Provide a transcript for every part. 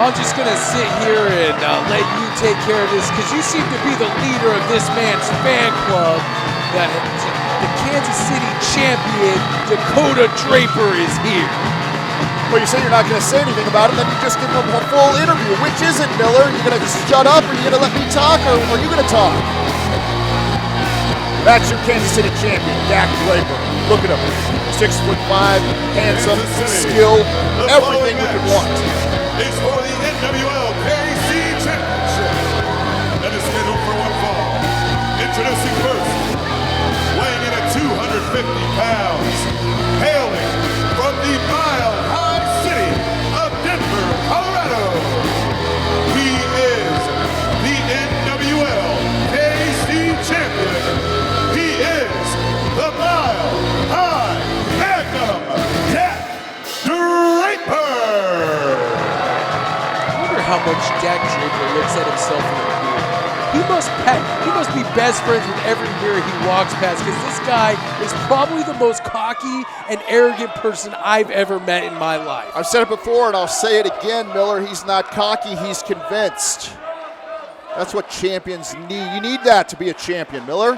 I'm just going to sit here and let you take care of this because you seem to be the leader of this man's fan club. The Kansas City champion, Dakota Draper, is here. Well, you say you're not going to say anything about it, then you just give him a full interview. Which is it, Miller? Are you going to just shut up, or are you going to let me talk, or are you going to talk? That's your Kansas City champion, Dak Draper. Look at him. 6'5", handsome, skilled, everything we could want. It's for the NWL KC Championship. That is scheduled for one fall. Introducing first, weighing in at 250 pounds, hailing from the Mile High City of Denver, Colorado. He is the NWL KC Champion. He is the Mile High Magnum, Dak Draper. How much Dak Draper looks at himself in the mirror. He must be best friends with every mirror he walks past because this guy is probably the most cocky and arrogant person I've ever met in my life. I've said it before and I'll say it again, Miller. He's not cocky, he's convinced. That's what champions need. You need that to be a champion, Miller.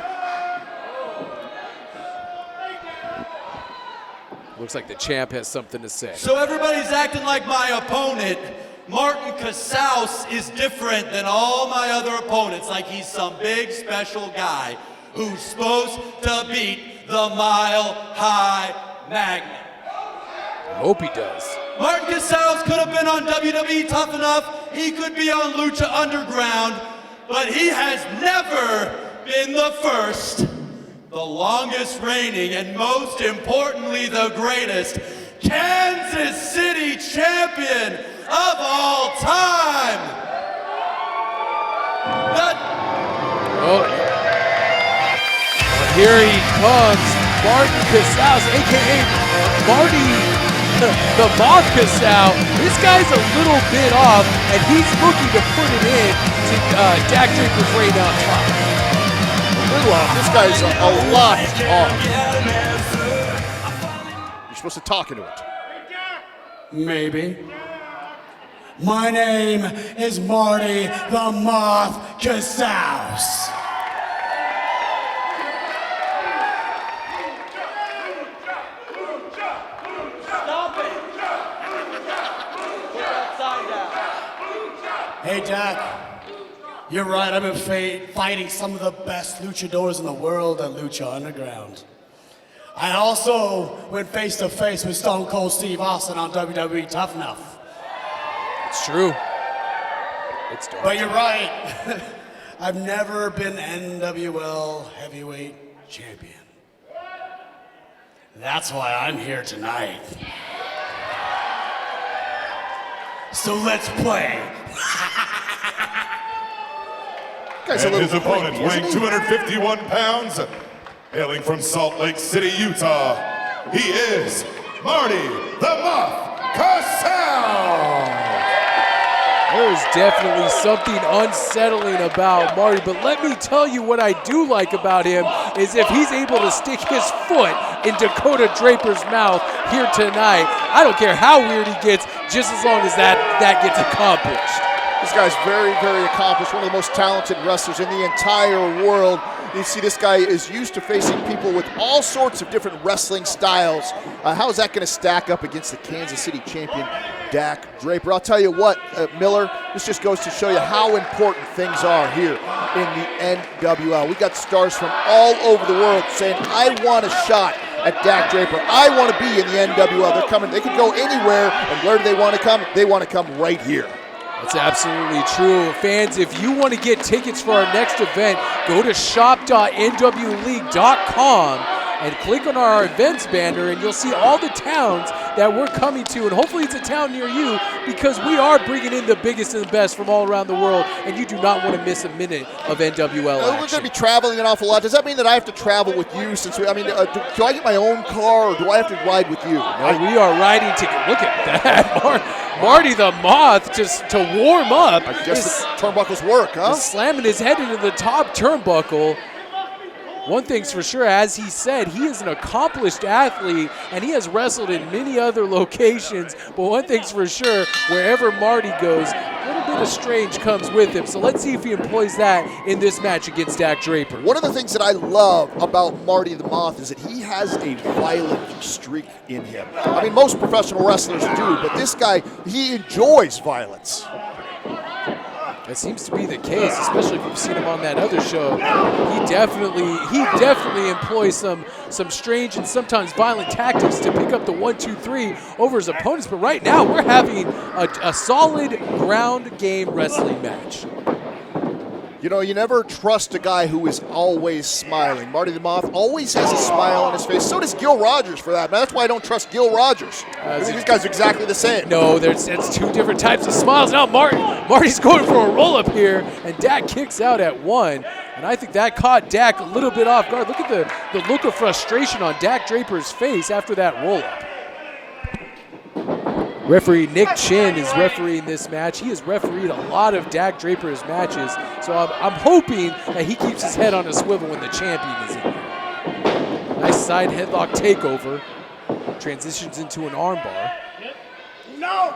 Looks like the champ has something to say. So everybody's acting like my opponent, Martin Casaus, is different than all my other opponents, like he's some big special guy who's supposed to beat the Mile High Magnum. I hope he does. Martin Casaus could have been on WWE Tough Enough. He could be on Lucha Underground, but he has never been the first, the longest reigning, and most importantly, the greatest Kansas City champion of all time. Here he comes, Martin Casaus, a.k.a. Marty the Moth Casaus. This guy's a little bit off, and he's looking to put it in to Dak Draper's reign on top. A little off. This guy's a lot off. You're supposed to talk into it. Maybe. My name is Marty the Moth Casaus. Stop it! Put that sign down. Hey, Dak. You're right. I've been fighting some of the best luchadors in the world at Lucha Underground. I also went face to face with Stone Cold Steve Austin on WWE Tough Enough. It's true. It's dark. But you're right. I've never been NWL heavyweight champion. That's why I'm here tonight. So let's play. And his opponent, weighing 251 pounds, hailing from Salt Lake City, Utah, he is Marty the Moth Casaus. There's definitely something unsettling about Marty, but let me tell you what I do like about him is if he's able to stick his foot in Dakota Draper's mouth here tonight, I don't care how weird he gets, just as long as that gets accomplished. This guy's very, very accomplished, one of the most talented wrestlers in the entire world. You see this guy is used to facing people with all sorts of different wrestling styles. How is that going to stack up against the Kansas City champion, Dak Draper? I'll tell you what, Miller, this just goes to show you how important things are here in the NWL. We got stars from all over the world saying, I want a shot at Dak Draper. I want to be in the NWL. They're coming. They can go anywhere, and where do they want to come? They want to come right here. That's absolutely true. Fans, if you want to get tickets for our next event, go to shop.nwleague.com and click on our events banner, and you'll see all the towns that we're coming to, and hopefully it's a town near you, because we are bringing in the biggest and the best from all around the world, and you do not want to miss a minute of NWL action. We're going to be traveling an awful lot. Does that mean that I have to travel with you? Do I get my own car, or do I have to ride with you? No, we are riding together. Look at that. Marty the Moth, just to warm up. I guess the turnbuckles work, huh? Slamming his head into the top turnbuckle. one thing's for sure, as he said, he is an accomplished athlete, and he has wrestled in many other locations. But one thing's for sure, wherever Marty goes, a little bit of strange comes with him. So let's see if he employs that in this match against Dak Draper. One of the things that I love about Marty the Moth is that he has a violent streak in him. I mean, most professional wrestlers do, but this guy, he enjoys violence. That seems to be the case, especially if you've seen him on that other show. He definitely employs some strange and sometimes violent tactics to pick up the 1-2-3 over his opponents. But right now, we're having a solid ground game wrestling match. You know, you never trust a guy who is always smiling. Marty the Moth always has a smile on his face. So does Gil Rogers, for that. That's why I don't trust Gil Rogers. These guys are exactly the same. No, that's two different types of smiles. Now Marty's going for a roll-up here, and Dak kicks out at 1. And I think that caught Dak a little bit off guard. Look at the look of frustration on Dak Draper's face after that roll-up. Referee Nick Chin is refereeing this match. He has refereed a lot of Dak Draper's matches, so I'm hoping that he keeps his head on a swivel when the champion is in here. Nice side headlock takeover. Transitions into an armbar. No!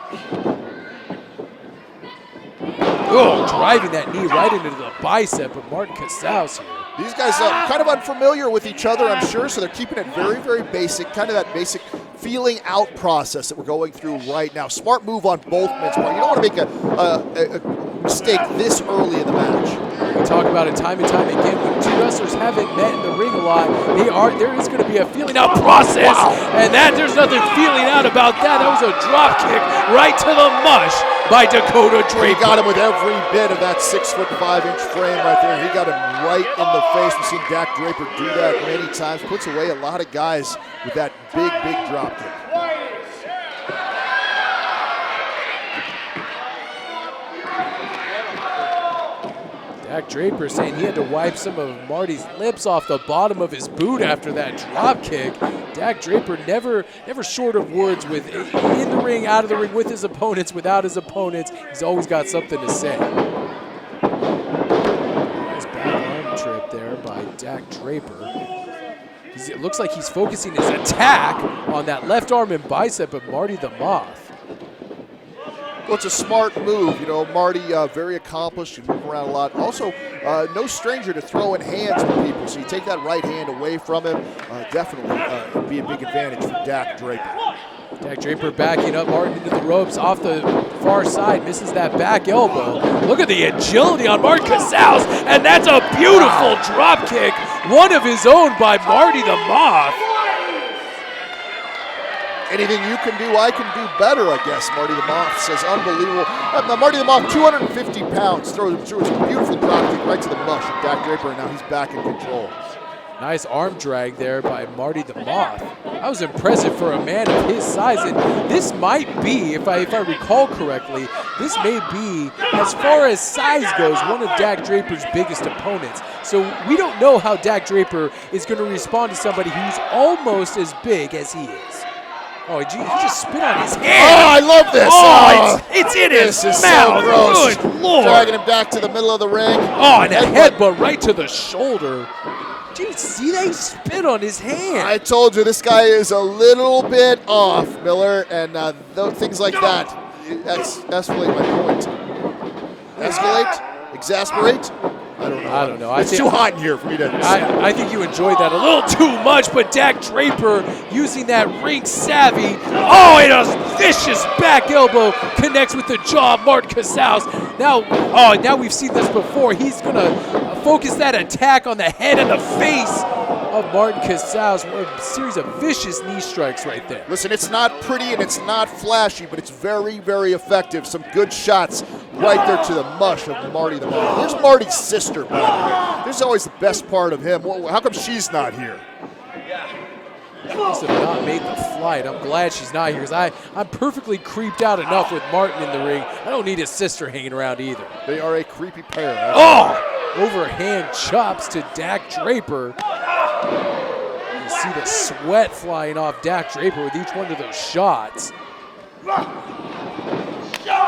Oh, driving that knee right into the bicep of Martin Casaus here. These guys are kind of unfamiliar with each other, I'm sure, so they're keeping it very, very basic, kind of that basic feeling out process that we're going through right now. Smart move on both men's part. You don't want to make a mistake this early in the match. We talk about it time and time again. When two wrestlers haven't met in the ring a lot, there is going to be a feeling out process, and there's nothing feeling out about that. That was a drop kick right to the mush by Dakota Draper. He got him with every bit of that 6'5" frame right there. He got him right in the face. We've seen Dak Draper do that many times. Puts away a lot of guys with that big, big drop kick. Dak Draper saying he had to wipe some of Marty's lips off the bottom of his boot after that drop kick. Dak Draper never short of words with in the ring, out of the ring, with his opponents, without his opponents. He's always got something to say. Nice back arm trip there by Dak Draper. It looks like he's focusing his attack on that left arm and bicep of Marty the Moth. Well, it's a smart move. You know, Marty, very accomplished. You move around a lot. Also, no stranger to throwing hands with people. So you take that right hand away from him, definitely it'd be a big advantage for Dak Draper. Dak Draper backing up Martin into the ropes off the far side, misses that back elbow. Look at the agility on Martin Casaus, and that's a beautiful drop kick, one of his own by Marty the Moth. Anything you can do, I can do better, I guess, Marty the Moth says. Unbelievable. Marty the Moth, 250 pounds, throws a beautiful drop kick right to the mush of Dak Draper, and now he's back in control. Nice arm drag there by Marty the Moth. That was impressive for a man of his size, and this might be, if I recall correctly, this may be, as far as size goes, one of Dak Draper's biggest opponents. So we don't know how Dak Draper is going to respond to somebody who's almost as big as he is. Oh, he just spit on his hand. Oh, I love this. Oh, it's in his mouth. So gross. Good Lord. Dragging him back to the middle of the ring. Oh, and a headbutt right to the shoulder. Did you see that? He spit on his hand. I told you this guy is a little bit off, Miller, and things like that. Escalate my point. Escalate? Exasperate? I don't know. It's too hot in here for me to. I think you enjoyed that a little too much, but Dak Draper using that ring savvy. Oh, and a vicious back elbow connects with the jaw of Martin Casaus. Now we've seen this before. He's gonna focus that attack on the head and the face of Martin Casaus. A series of vicious knee strikes right there. Listen, it's not pretty and it's not flashy, but it's very, very effective. Some good shots right there to the mush of Marty the Moth. Here's Marty's sister, by the way. This is always the best part of him. How come she's not here? She must have not made the flight. I'm glad she's not here because I'm perfectly creeped out enough with Martin in the ring. I don't need his sister hanging around either. They are a creepy pair. Oh! Overhand chops to Dak Draper. You see the sweat flying off Dak Draper with each one of those shots.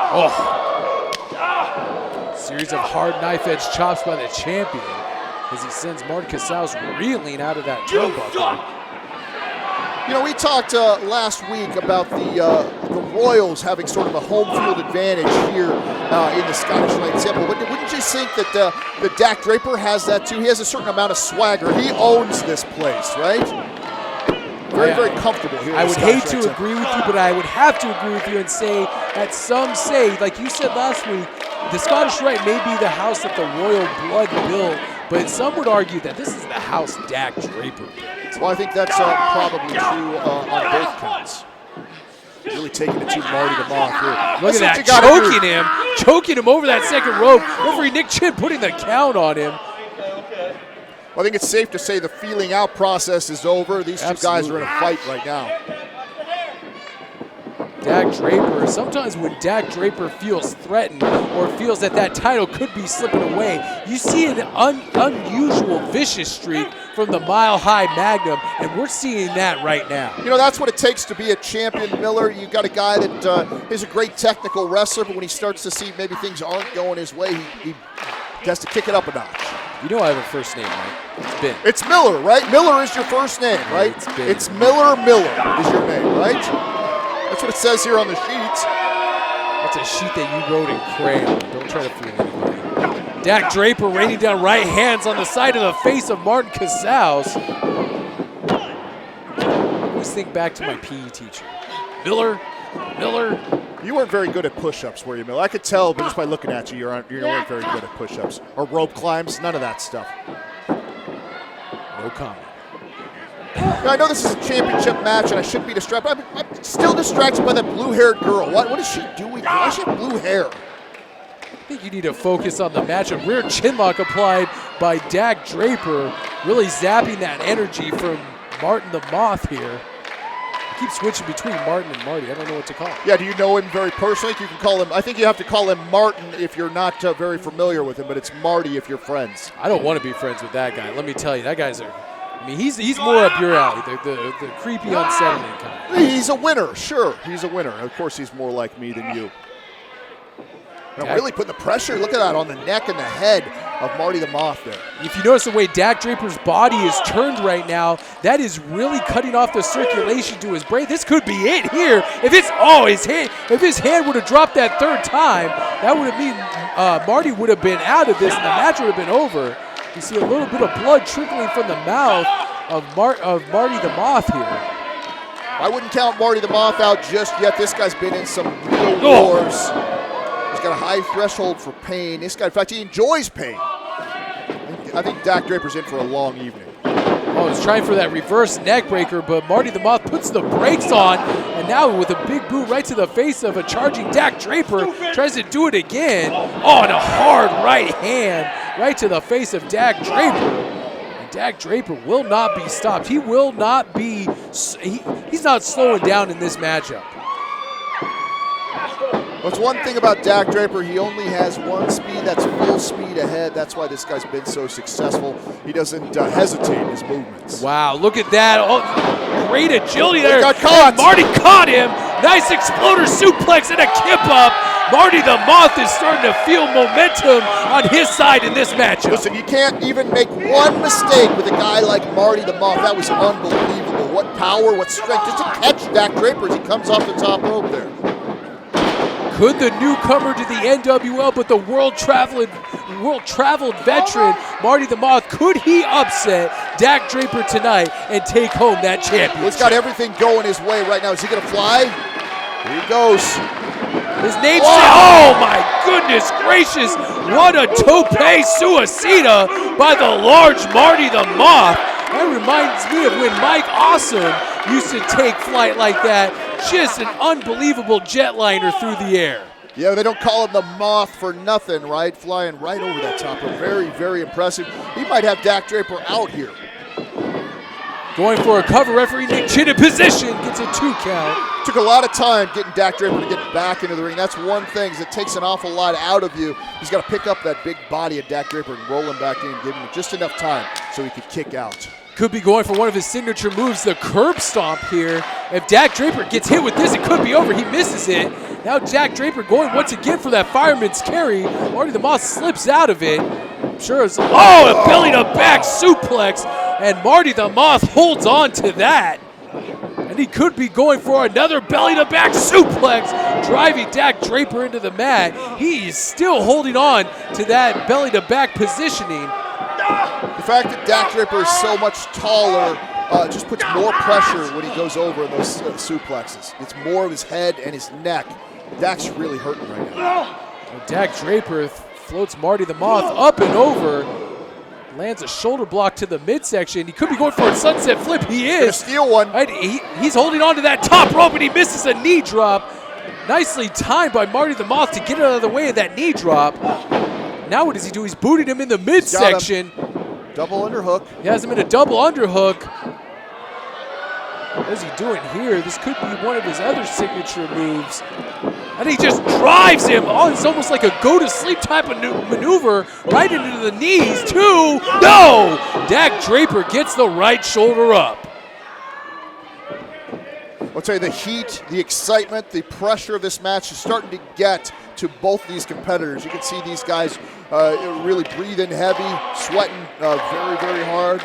Oh! Series of hard knife edge chops by the champion. as he sends Marty Casaus reeling out of that turnbuckle. You know, we talked last week about the Royals having sort of a home field advantage here in the Scottish Rite Temple. But wouldn't you think that Dak Draper has that too? He has a certain amount of swagger. He owns this place, right? Very, very comfortable here. I would hate to agree with you, but I would have to agree with you and say that some say, like you said last week, the Scottish Rite may be the house that the royal blood built, but some would argue that this is the house Dak Draper built. Well, I think that's probably true on both counts. Really taking it to Marty the Moth here. Look at that, choking him over that second rope. Referee Nick Chin putting the count on him. Well, I think it's safe to say the feeling out process is over. These two guys are in a fight right now. Dak Draper, sometimes when Dak Draper feels threatened or feels that title could be slipping away, you see an unusual vicious streak from the Mile High Magnum, and we're seeing that right now. You know, that's what it takes to be a champion, Miller. You've got a guy that is a great technical wrestler, but when he starts to see maybe things aren't going his way, he has to kick it up a notch. You know I have a first name, right? It's Ben. It's Miller, right? Miller is your first name, right? It's Ben. It's Miller is your name, right? That's what it says here on the sheets. That's a sheet that you wrote in crayon. Don't try to fool anybody. Dak Draper raining down right hands on the side of the face of Martin Casaus. I always think back to my PE teacher. Miller. You weren't very good at push-ups, were you, Miller? I could tell, but just by looking at you, you weren't very good at push-ups. Or rope climbs, none of that stuff. No comment. Now, I know this is a championship match, and I shouldn't be distracted. I'm still distracted by that blue-haired girl. What is she doing? Why does she have blue hair? I think you need to focus on the match. A rear chinlock applied by Dak Draper, really zapping that energy from Martin the Moth here. I keep switching between Martin and Marty. I don't know what to call him. Yeah, do you know him very personally? You can call him. I think you have to call him Martin if you're not very familiar with him, but it's Marty if you're friends. I don't want to be friends with that guy. Let me tell you, that guy's I mean, he's more up your alley, the creepy, unsettling kind. He's a winner, sure. He's a winner. Of course, he's more like me than you. Now, really putting the pressure. Look at that on the neck and the head of Marty the Moth there. If you notice the way Dak Draper's body is turned right now, that is really cutting off the circulation to his brain. This could be it here. If his hand would have dropped that third time, that would have mean Marty would have been out of this and the match would have been over. You see a little bit of blood trickling from the mouth of Marty the Moth here. I wouldn't count Marty the Moth out just yet. This guy's been in some real wars. He's got a high threshold for pain. This guy, in fact, he enjoys pain. I think Dak Draper's in for a long evening. Oh, he's trying for that reverse neck breaker, but Marty the Moth puts the brakes on, and now with a big boot right to the face of a charging Dak Draper, tries to do it again. Oh, and a hard right hand right to the face of Dak Draper. And Dak Draper will not be stopped. He will not be, he's not slowing down in this matchup. What's one thing about Dak Draper, he only has one speed, that's full speed ahead. That's why this guy's been so successful. He doesn't hesitate in his movements. Wow, look at that. Oh, great agility there. He got caught. And Marty caught him. Nice exploder suplex and a kip up. Marty the Moth is starting to feel momentum on his side in this matchup. Listen, you can't even make one mistake with a guy like Marty the Moth. That was unbelievable. What power, what strength. Just to catch Dak Draper as he comes off the top rope there. Could the newcomer to the NWL, but the world-traveled veteran, Marty the Moth, could he upset Dak Draper tonight and take home that championship? He's got everything going his way right now. Is he going to fly? Here he goes. His name's oh my goodness gracious! What a tope suicida by the large Marty the Moth. That reminds me of when Mike Awesome used to take flight like that. Just an unbelievable jetliner through the air. Yeah, they don't call him the Moth for nothing, right? Flying right over that top. Very, very impressive. He might have Dak Draper out here. Going for a cover, referee Nick Chin in position, gets a 2 count. Took a lot of time getting Dak Draper to get back into the ring. That's one thing, is it takes an awful lot out of you. He's got to pick up that big body of Dak Draper and roll him back in, give him just enough time so he could kick out. Could be going for one of his signature moves, the curb stomp here. If Dak Draper gets hit with this, it could be over. He misses it. Now Dak Draper going once again for that fireman's carry. Marty the Moth slips out of it. I'm sure it's, oh, a belly-to-back suplex, and Marty the Moth holds on to that. And he could be going for another belly-to-back suplex, driving Dak Draper into the mat. He is still holding on to that belly-to-back positioning. The fact that Dak Draper is so much taller just puts more pressure when he goes over in those suplexes. It's more of his head and his neck. Dak's really hurting right now. Dak Draper floats Marty the Moth up and over. Lands a shoulder block to the midsection. He could be going for a sunset flip. He is. Gonna steal one. And he's holding on to that top rope, and he misses a knee drop. Nicely timed by Marty the Moth to get out of the way of that knee drop. Now what does he do? He's booted him in the midsection. Double underhook. He has him in a double underhook. What is he doing here? This could be one of his other signature moves. And he just drives him. Oh, it's almost like a go-to-sleep type of maneuver right into the knees, too. No! Dak Draper gets the right shoulder up. I'll tell you, the heat, the excitement, the pressure of this match is starting to get to both these competitors. You can see these guys really breathing heavy, sweating very, very hard.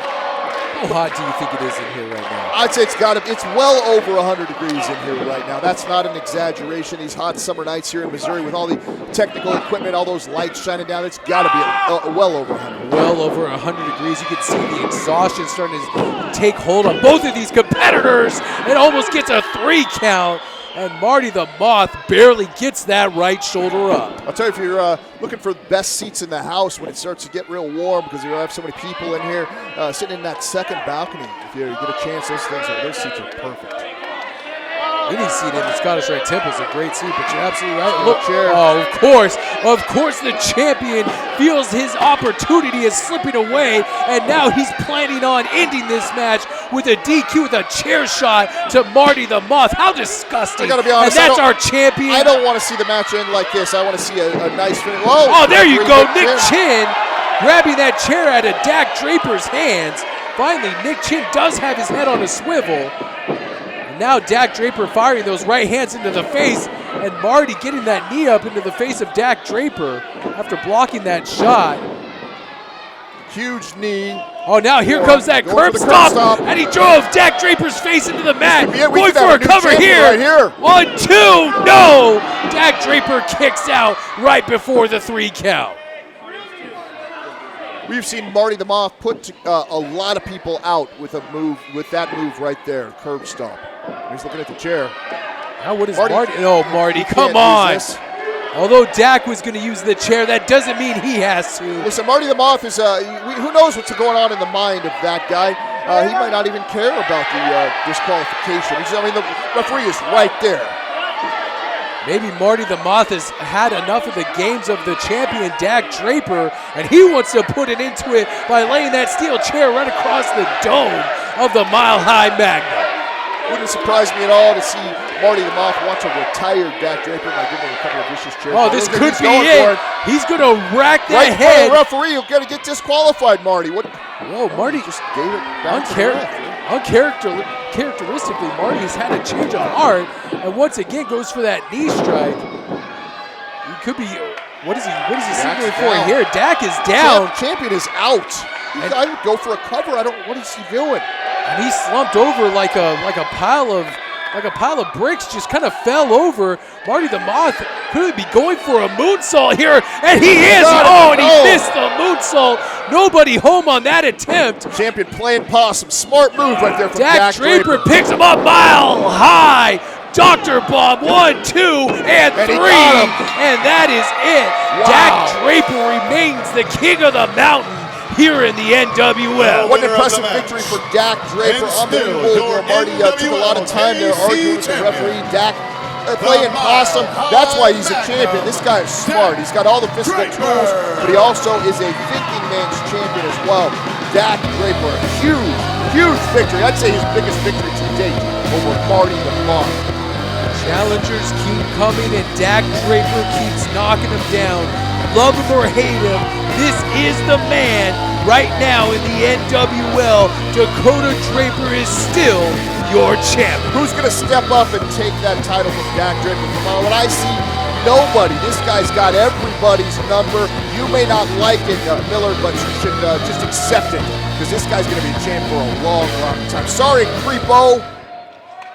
How hot do you think it is in here right now? I'd say it's well over 100 degrees in here right now. That's not an exaggeration. These hot summer nights here in Missouri with all the technical equipment, all those lights shining down, it's got to be well over 100. Well over 100 degrees. You can see the exhaustion starting to take hold on both of these competitors. It almost gets a 3 count. And Marty the Moth barely gets that right shoulder up. I'll tell you, if you're looking for the best seats in the house when it starts to get real warm, because you have so many people in here sitting in that second balcony, if you get a chance, those seats are perfect. Any seat in the Scottish Rite Temple is a great seat, but you're absolutely right. Look, chair. Oh, of course the champion feels his opportunity is slipping away, and now he's planning on ending this match with a DQ with a chair shot to Marty the Moth. How disgusting. I gotta be honest, and that's our champion. I don't want to see the match end like this. I want to see a nice finish. Whoa, oh, there you go. Nick Chin grabbing that chair out of Dak Draper's hands. Finally, Nick Chin does have his head on a swivel. Now Dak Draper firing those right hands into the face, and Marty getting that knee up into the face of Dak Draper after blocking that shot. Huge knee. Oh, now here comes that curb stomp, and he drove Dak Draper's face into the mat. Going for a cover here. Right here. 1, 2, no! Dak Draper kicks out right before the 3 count. We've seen Marty the Moth put a lot of people out with that move right there, curb stomp. He's looking at the chair. Now what is Marty? Oh, Marty, come on. Although Dak was going to use the chair, that doesn't mean he has to. Listen, Marty the Moth is, who knows what's going on in the mind of that guy. He might not even care about the disqualification. The referee is right there. Maybe Marty the Moth has had enough of the games of the champion Dak Draper, and he wants to put it into it by laying that steel chair right across the dome of the Mile High Magna. Wouldn't surprise me at all to see Marty the Moth want to retire Dak Draper by giving him a couple of vicious chairs. Oh, this could be it. He's going to rack that Right, head. referee, you're going to get disqualified, Marty. What? Whoa, Marty just gave it back to the ref. Uncharacteristically, Marty has had a change of heart, and once again goes for that knee strike. He could be. What is he signaling for here? Dak is down. Champion is out. I would go for a cover. What is he doing? And he slumped over like a pile of bricks. Just kind of fell over. Marty the Moth could be going for a moonsault here, and he is. And he missed the moonsault. Nobody home on that attempt. Champion playing possum. Smart move right there from Dak Draper picks him up Mile High. Dr. Bob, 1, 2, and 3, and that is it. Wow. Dak Draper remains the king of the mountain here in the NWL. What an impressive victory for Dak Draper. Unbelievable. Marty took a lot of time there arguing with the referee. Dak playing possum. That's why he's a champion. This guy is smart. He's got all the physical tools, but he also is a thinking man's champion as well. Dak Draper, a huge victory. I'd say his biggest victory to date over Marty the Moth. Challengers keep coming, and Dak Draper keeps knocking them down. Love him or hate him, this is the man right now in the NWL. Dakota Draper is still your champion. Who's going to step up and take that title from Dak Draper? From what I see, nobody. This guy's got everybody's number. You may not like it, Miller, but you should just accept it, because this guy's going to be a champ for a long, long time. Sorry, Creepo.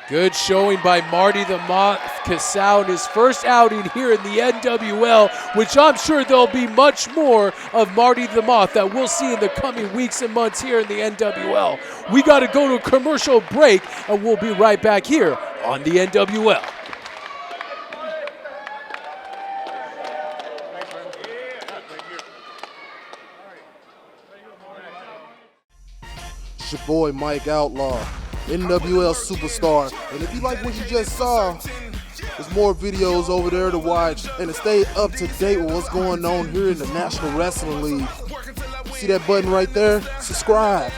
Good showing by Marty the Moth Casaus in his first outing here in the NWL, which I'm sure there'll be much more of Marty the Moth that we'll see in the coming weeks and months here in the NWL. We got to go to a commercial break, and we'll be right back here on the NWL. It's your boy Mike Outlaw, NWL superstar. And if you like what you just saw, there's more videos over there to watch and to stay up to date with what's going on here in the National Wrestling League. See that button right there? Subscribe.